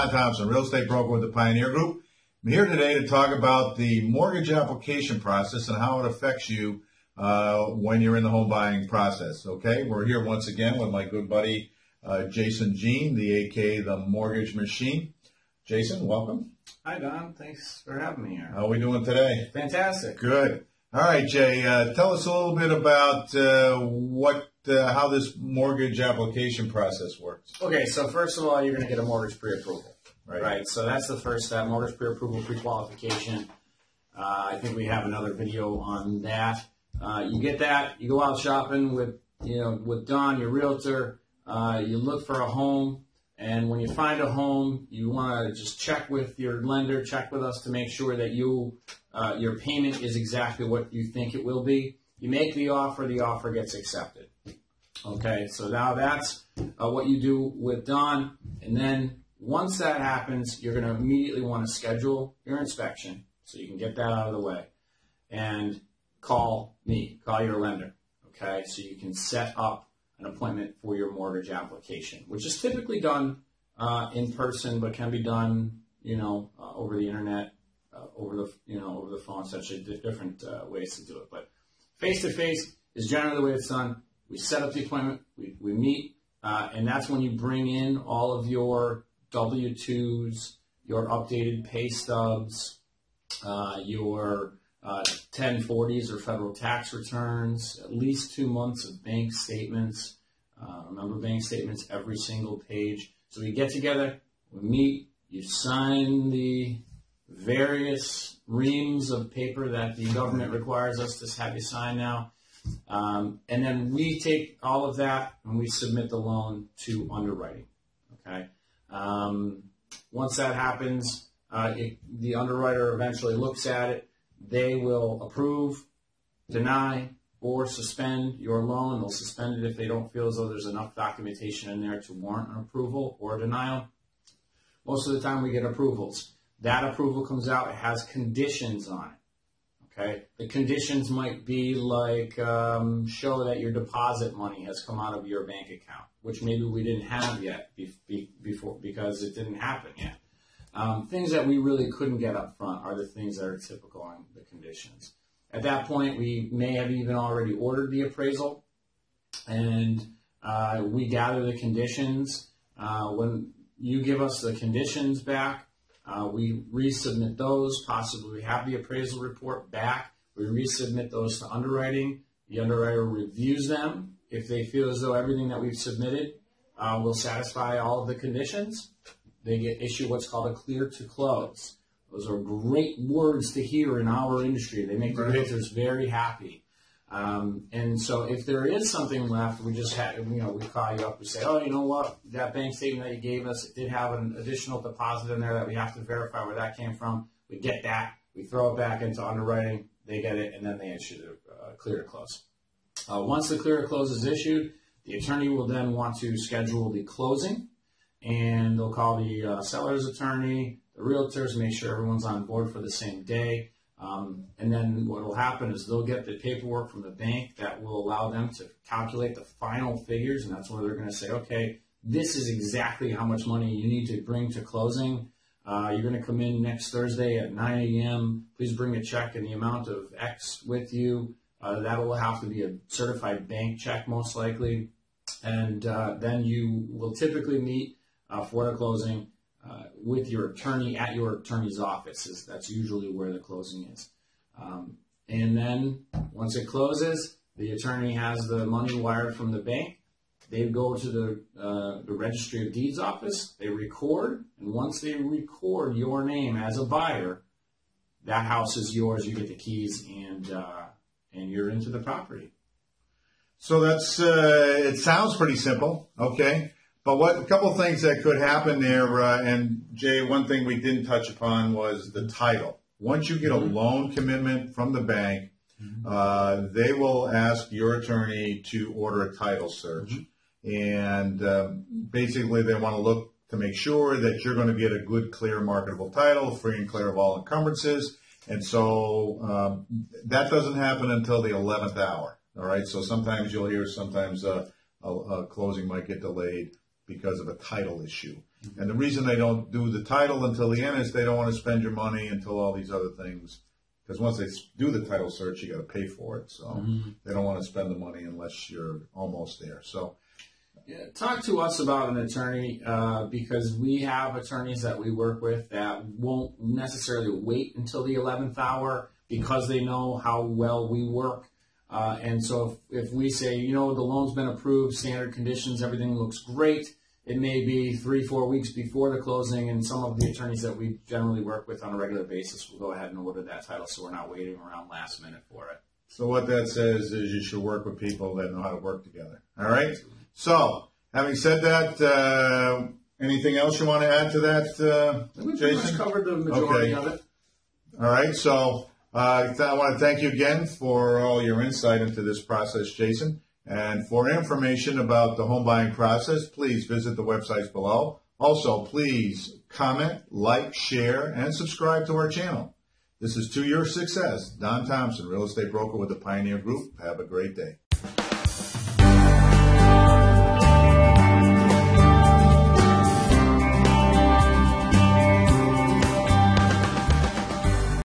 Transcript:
Don Thompson, real estate broker with the Pioneer Group. I'm here today to talk about the mortgage application process and how it affects you when you're in the home buying process. Okay, we're here once again with my good buddy Jason Jean, the aka the Mortgage Machine. Jason, welcome. Hi, Don. Thanks for having me here. How are we doing today? Fantastic. Good. All right, Jay, tell us a little bit about how this mortgage application process works. Okay, so first of all, you're going to get a mortgage pre-approval. Right. So that's the first step, mortgage pre-approval, pre-qualification. I think we have another video on that. You get that, you go out shopping with Don, your realtor. You look for a home, and when you find a home, you want to just check with your lender, check with us to make sure that your payment is exactly what you think it will be. You make the offer gets accepted. Okay, so now that's what you do with Don, and then once that happens, you're going to immediately want to schedule your inspection so you can get that out of the way, and call me, call your lender, okay, so you can set up an appointment for your mortgage application, which is typically done in person, but can be done, over the internet, over the phone, such different ways to do it. But face-to-face is generally the way it's done. We set up the appointment, we meet, and that's when you bring in all of your W-2s, your updated pay stubs, your 1040s or federal tax returns, at least 2 months of bank statements. Remember, bank statements every single page. So we get together, we meet, you sign the various reams of paper that the government requires us to have you sign now. And then we take all of that and we submit the loan to underwriting. Okay. Once that happens, the underwriter eventually looks at it. They will approve, deny, or suspend your loan. They'll suspend it if they don't feel as though there's enough documentation in there to warrant an approval or a denial. Most of the time we get approvals. That approval comes out, it has conditions on it. Okay? The conditions might be like show that your deposit money has come out of your bank account, which maybe we didn't have yet before because it didn't happen yet. Things that we really couldn't get up front are the things that are typical in the conditions. At that point, we may have even already ordered the appraisal, and we gather the conditions. When you give us the conditions back, we resubmit those. Possibly we have the appraisal report back. We resubmit those to underwriting. The underwriter reviews them. If they feel as though everything that we've submitted will satisfy all of the conditions, they get issued what's called a clear to close. Those are great words to hear in our industry. They make the realtors very happy. And so if there is something left, we just have, we call you up and say, oh, you know what, that bank statement that you gave us, it did have an additional deposit in there that we have to verify where that came from. We get that. We throw it back into underwriting. They get it, and then they issue the clear to close. Once the clear to close is issued, the attorney will then want to schedule the closing, and they'll call the seller's attorney, the realtors, make sure everyone's on board for the same day. And then what will happen is they'll get the paperwork from the bank that will allow them to calculate the final figures, and that's where they're going to say, okay, this is exactly how much money you need to bring to closing. You're going to come in next Thursday at 9 a.m. Please bring a check in the amount of X with you. That will have to be a certified bank check most likely. And then you will typically meet for the closing with your attorney at your attorney's office. That's usually where the closing is. And then once it closes, the attorney has the money wired from the bank. They go to the Registry of Deeds office. They record, and once they record your name as a buyer, that house is yours. You get the keys, and you're into the property. So that's it sounds pretty simple, okay? But a couple of things that could happen there, and Jay, one thing we didn't touch upon was the title. Once you get a loan commitment from the bank, they will ask your attorney to order a title search. And basically they want to look to make sure that you're going to get a good, clear, marketable title, free and clear of all encumbrances. And so that doesn't happen until the 11th hour. All right, so sometimes you'll hear sometimes a closing might get delayed because of a title issue. And the reason they don't do the title until the end is they don't want to spend your money until all these other things. Because once they do the title search, you got to pay for it. So they don't want to spend the money unless you're almost there. So yeah, talk to us about an attorney because we have attorneys that we work with that won't necessarily wait until the 11th hour because they know how well we work. And so if we say, you know, the loan's been approved, standard conditions, everything looks great, it may be 3-4 weeks before the closing, and some of the attorneys that we generally work with on a regular basis will go ahead and order that title so we're not waiting around last minute for it. So what that says is you should work with people that know how to work together. All right? So, having said that, anything else you want to add to that, We've Jason? covered the majority of it. All right, so I want to thank you again for all your insight into this process, Jason. And for information about the home buying process, please visit the websites below. Also, please comment, like, share, and subscribe to our channel. This is To Your Success. Don Thompson, real estate broker with the Pioneer Group. Have a great day.